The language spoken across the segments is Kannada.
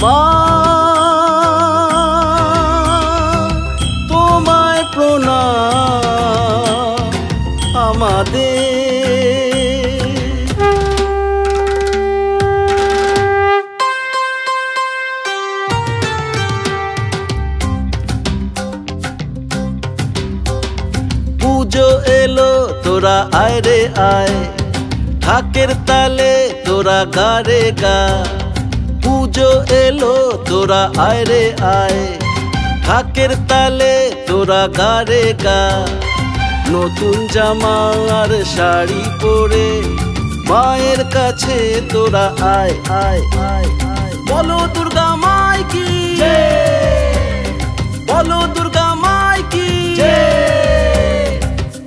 মা তোমায় প্রণাম আমাদের। পুজো এলো তোরা আয় রে আয়, ঢাকের তালে তোরা গা রে গা। পুজো এলো তোরা আয় রে আয়, ঢাকের তালে তোরা গা রে গা। নতুন জামা আর শাড়ি পরে মায়ের কাছে তোরা আয় আয় আয় আয়। বলো দুর্গা মাই কি, বলো দুর্গা মাই কি।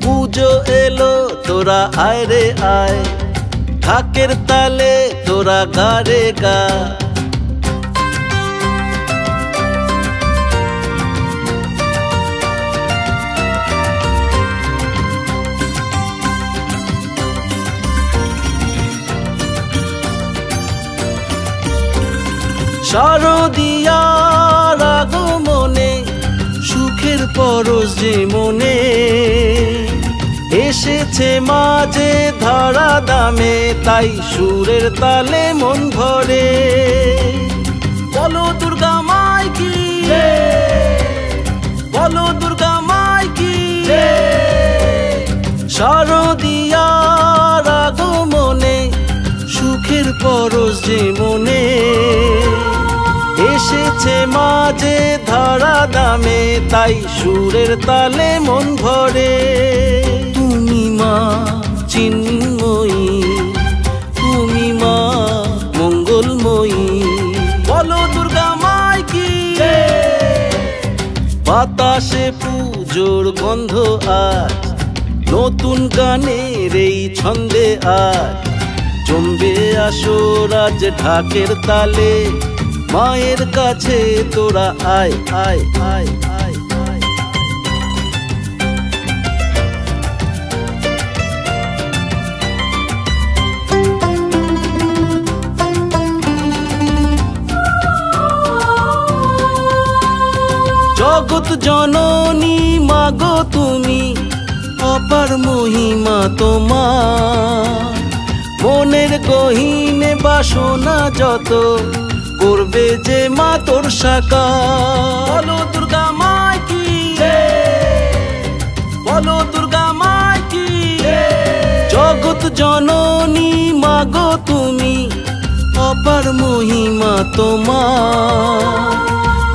পুজো এলো তোরা আয় রে আয়, ঢাকের তালে তোরা গা রে গা। শারদিয়ার আগমনে সুখের পরশ যে মনে, এসেছে মাঝে ধরা দামে তাই সুরের তালে মন ভরে। বলো দুর্গা মাই কি, বলো দুর্গা মাই কি। শারদিয়ার আগমনে সুখের পরশ যে মনে, এসেছে মাঝে ধরা দামে তাই সুরের তালে মন ভরে। তুমি মা চিন্ময়ী, তুমি মা মঙ্গলময়ী। বলো দুর্গা মাই কি। বাতাসে পুজোর গন্ধ আজ, নতুন গানের এই ছন্দে আজ। জমবে আসর আজ ঢাকের তালে, মায়ের কাছে তোরা আয় আয় আয় আয় আয়। জগৎ জননী মাগো তুমি, অপার মহিমা তোমার। মনের গহীনে বাসনা যত করবে যে মা তোর সাকার। বলো দুর্গা মাই কি, বলো দুর্গা মাই কি। জগৎ জননী মাগো তুমি, অপার মহিমা তোমার।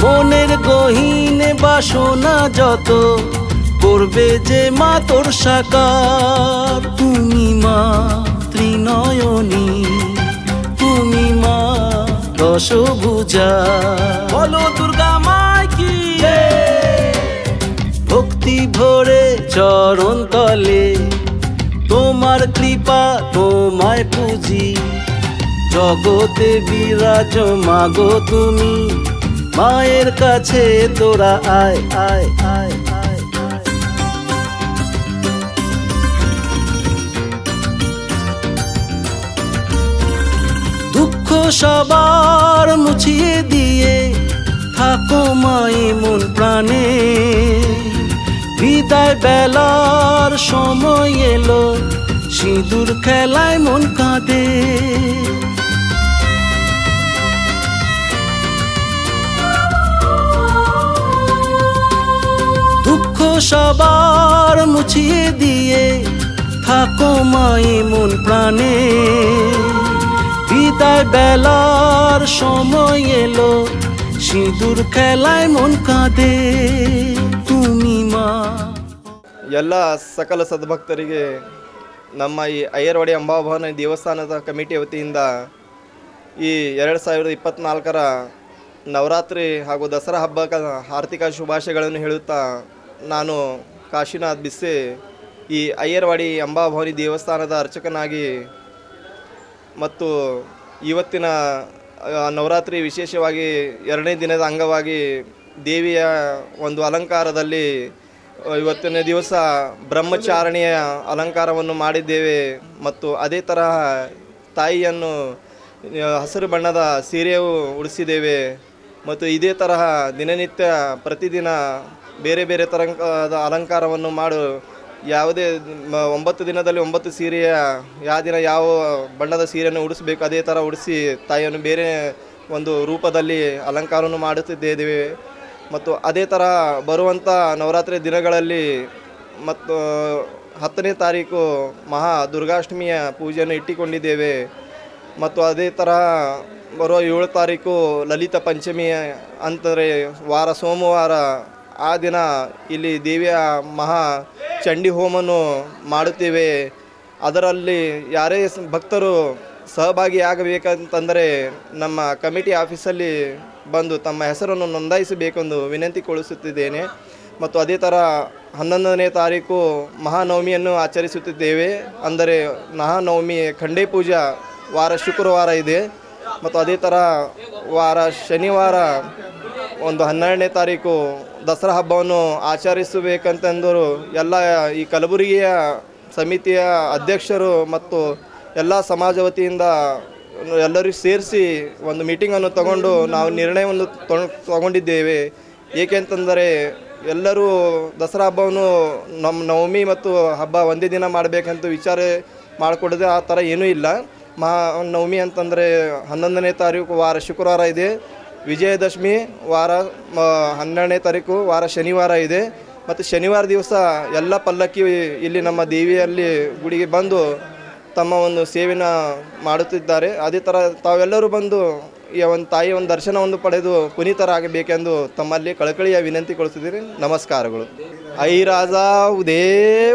মনের গহীনে বাসনা যত করবে যে মা তোর সাকার। তুমি মা ত্রিনয়নী, তুমি মা দশভুজা। বলো দুর্গা মাই কি। ভক্তি ভরে চরণ তলে তোমার কৃপা তোমায় পুজি। জগতে বিরাজ মাগো তুমি, মায়ের কাছে তোরা আয় আয় আয় আয় আয়। দুঃখ সবার মুছিয়ে দিয়ে থাকো মায়ে মন প্রাণে। বিদায় বেলার সময় এলো, সিঁদুর খেলায় মন কাঁদে। দুঃখ সবার মুছিয়ে দিয়ে থাকো মায়ে মন প্রাণে। বিদায় বেলার সময় এলো, সিঁদুর খেলায় মন কাঁদে। তুমি ಮಾ ಎಲ್ಲ ಸಕಲ ಸದ್ಭಕ್ತರಿಗೆ ನಮ್ಮ ಈ ಅಯ್ಯರವಾಡಿ ಅಂಬಾಭವನ ದೇವಸ್ಥಾನದ ಕಮಿಟಿ ವತಿಯಿಂದ ಈ 2024ರ ನವರಾತ್ರಿ ಹಾಗೂ ದಸರಾ ಹಬ್ಬದ ಆರ್ಥಿಕ ಶುಭಾಶಯಗಳನ್ನು ಹೇಳುತ್ತಾ ನಾನು ಕಾಶಿನಾಥ್ ಬಿಸ್ಸೆ ಈ ಅಯ್ಯರವಾಡಿ ಅಂಬಾಭವನಿ ದೇವಸ್ಥಾನದ ಅರ್ಚಕನಾಗಿ ಮತ್ತು ಇವತ್ತಿನ ನವರಾತ್ರಿ ವಿಶೇಷವಾಗಿ 2ನೇ ದಿನದ ಅಂಗವಾಗಿ ದೇವಿಯ ಒಂದು ಅಲಂಕಾರದಲ್ಲಿ ಇವತ್ತಿನ ದಿವಸ ಬ್ರಹ್ಮಚಾರಿಣಿಯ ಅಲಂಕಾರವನ್ನು ಮಾಡಿದ್ದೇವೆ ಮತ್ತು ಅದೇ ತರಹ ತಾಯಿಯನ್ನು ಹಸಿರು ಬಣ್ಣದ ಸೀರೆಯು ಉಡಿಸಿದ್ದೇವೆ. ಮತ್ತು ಇದೇ ತರಹ ದಿನನಿತ್ಯ ಪ್ರತಿದಿನ ಬೇರೆ ಬೇರೆ ತರಹದ ಅಲಂಕಾರವನ್ನು ಮಾಡು ಯಾವುದೇ 9 ದಿನದಲ್ಲಿ 9 ಸೀರೆಯ ಯಾವ ದಿನ ಯಾವ ಬಣ್ಣದ ಸೀರೆಯನ್ನು ಉಡಿಸಬೇಕು ಅದೇ ಥರ ಉಡಿಸಿ ತಾಯಿಯನ್ನು ಬೇರೆ ಒಂದು ರೂಪದಲ್ಲಿ ಅಲಂಕಾರವನ್ನು ಮಾಡುತ್ತಿದ್ದೇವೆ. ಮತ್ತು ಅದೇ ಥರ ಬರುವಂಥ ನವರಾತ್ರಿ ದಿನಗಳಲ್ಲಿ ಮತ್ತು 10ನೇ ತಾರೀಕು ಮಹಾ ದುರ್ಗಾಷ್ಟಮಿಯ ಪೂಜೆಯನ್ನು ಇಟ್ಟುಕೊಂಡಿದ್ದೇವೆ. ಮತ್ತು ಅದೇ ತರಹ ಬರುವ 7 ತಾರೀಕು ಲಲಿತ ಪಂಚಮಿಯ ಅಂದರೆ ವಾರ ಸೋಮವಾರ ಆ ದಿನ ಇಲ್ಲಿ ದೇವಿಯ ಮಹಾ ಚಂಡಿ ಹೋಮವನ್ನು ಮಾಡುತ್ತೇವೆ. ಅದರಲ್ಲಿ ಯಾರೇ ಭಕ್ತರು ಸಹಭಾಗಿಯಾಗಬೇಕಂತಂದರೆ ನಮ್ಮ ಕಮಿಟಿ ಆಫೀಸಲ್ಲಿ ಬಂದು ತಮ್ಮ ಹೆಸರನ್ನು ನೋಂದಾಯಿಸಬೇಕೆಂದು ವಿನಂತಿಗೊಳಿಸುತ್ತಿದ್ದೇನೆ. ಮತ್ತು ಅದೇ ಥರ 11ನೇ ತಾರೀಕು ಮಹಾನವಮಿಯನ್ನು ಆಚರಿಸುತ್ತಿದ್ದೇವೆ. ಅಂದರೆ ಮಹಾನವಮಿ ಖಂಡೇ ಪೂಜಾ ವಾರ ಶುಕ್ರವಾರ ಇದೆ. ಮತ್ತು ಅದೇ ಥರ ವಾರ ಶನಿವಾರ ಒಂದು 12ನೇ ತಾರೀಕು ದಸರಾ ಹಬ್ಬವನ್ನು ಆಚರಿಸಬೇಕಂತಂದರು ಎಲ್ಲ ಈ ಕಲಬುರಗಿಯ ಸಮಿತಿಯ ಅಧ್ಯಕ್ಷರು ಮತ್ತು ಎಲ್ಲ ಸಮಾಜ ವತಿಯಿಂದ ಎಲ್ಲರಿಗೂ ಸೇರಿಸಿ ಒಂದು ಮೀಟಿಂಗನ್ನು ತಗೊಂಡು ನಾವು ನಿರ್ಣಯವನ್ನು ತಗೊಂಡಿದ್ದೇವೆ. ಏಕೆಂತಂದರೆ ಎಲ್ಲರೂ ದಸರಾ ಹಬ್ಬವನ್ನು ನಮ್ಮ ನವಮಿ ಮತ್ತು ಹಬ್ಬ ಒಂದೇ ದಿನ ಮಾಡಬೇಕಂತ ವಿಚಾರ ಮಾಡಿಕೊಡದೆ ಆ ಥರ ಏನೂ ಇಲ್ಲ. ನವಮಿ ಅಂತಂದರೆ 11ನೇ ತಾರೀಕು ವಾರ ಶುಕ್ರವಾರ ಇದೆ. ವಿಜಯದಶಮಿ ವಾರ 12ನೇ ತಾರೀಕು ವಾರ ಶನಿವಾರ ಇದೆ. ಮತ್ತು ಶನಿವಾರ ದಿವಸ ಎಲ್ಲ ಪಲ್ಲಕ್ಕಿ ಇಲ್ಲಿ ನಮ್ಮ ದೇವಿಯಲ್ಲಿ ಗುಡಿಗೆ ಬಂದು ತಮ್ಮ ಒಂದು ಸೇವೆನ ಮಾಡುತ್ತಿದ್ದಾರೆ. ಅದೇ ಥರ ತಾವೆಲ್ಲರೂ ಬಂದು ಈ ಒಂದು ತಾಯಿಯ ಒಂದು ದರ್ಶನವನ್ನು ಪಡೆದು ಪುನೀತರಾಗಬೇಕೆಂದು ತಮ್ಮಲ್ಲಿ ಕಳಕಳಿಯ ವಿನಂತಿಗೊಳಿಸಿದ್ದೀರಿ. ನಮಸ್ಕಾರಗಳು. ಐ ರಾಜ ಉದೇ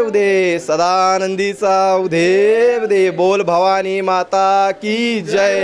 ಉದೇ ಸದಾನಂದಿ ಸಾ ಉದೇ ಉದೇ ಬೋಲ್ ಭವಾನಿ ಮಾತಾ ಕಿ ಜೈ.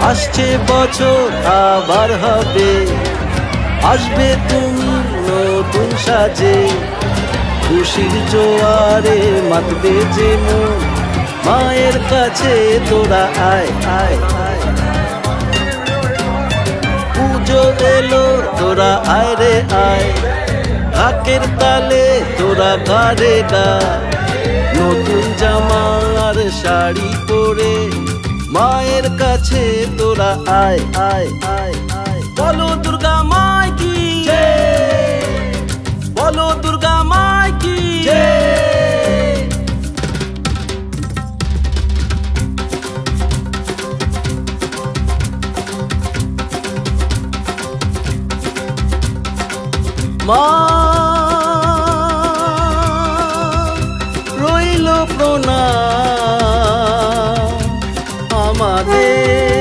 আসছে বছর আবার হবে, আসবে তুমি নতুন সাজে, খুশির জোয়ারে মাতবে যে মন, মায়ের কাছে তোরা আয় আয় আয়। পুজো এলো তোরা আয় রে আয়, ঢাকের তালে তোরা গারে গা, নতুন জামা আর শাড়ি পরে মায়ের কাছে তোরা আয় আয় আয় আয়। বলো দুর্গা মাই কি জয়, বলো দুর্গা মাই কি জয়। মা রইল প্রণাম আমাদের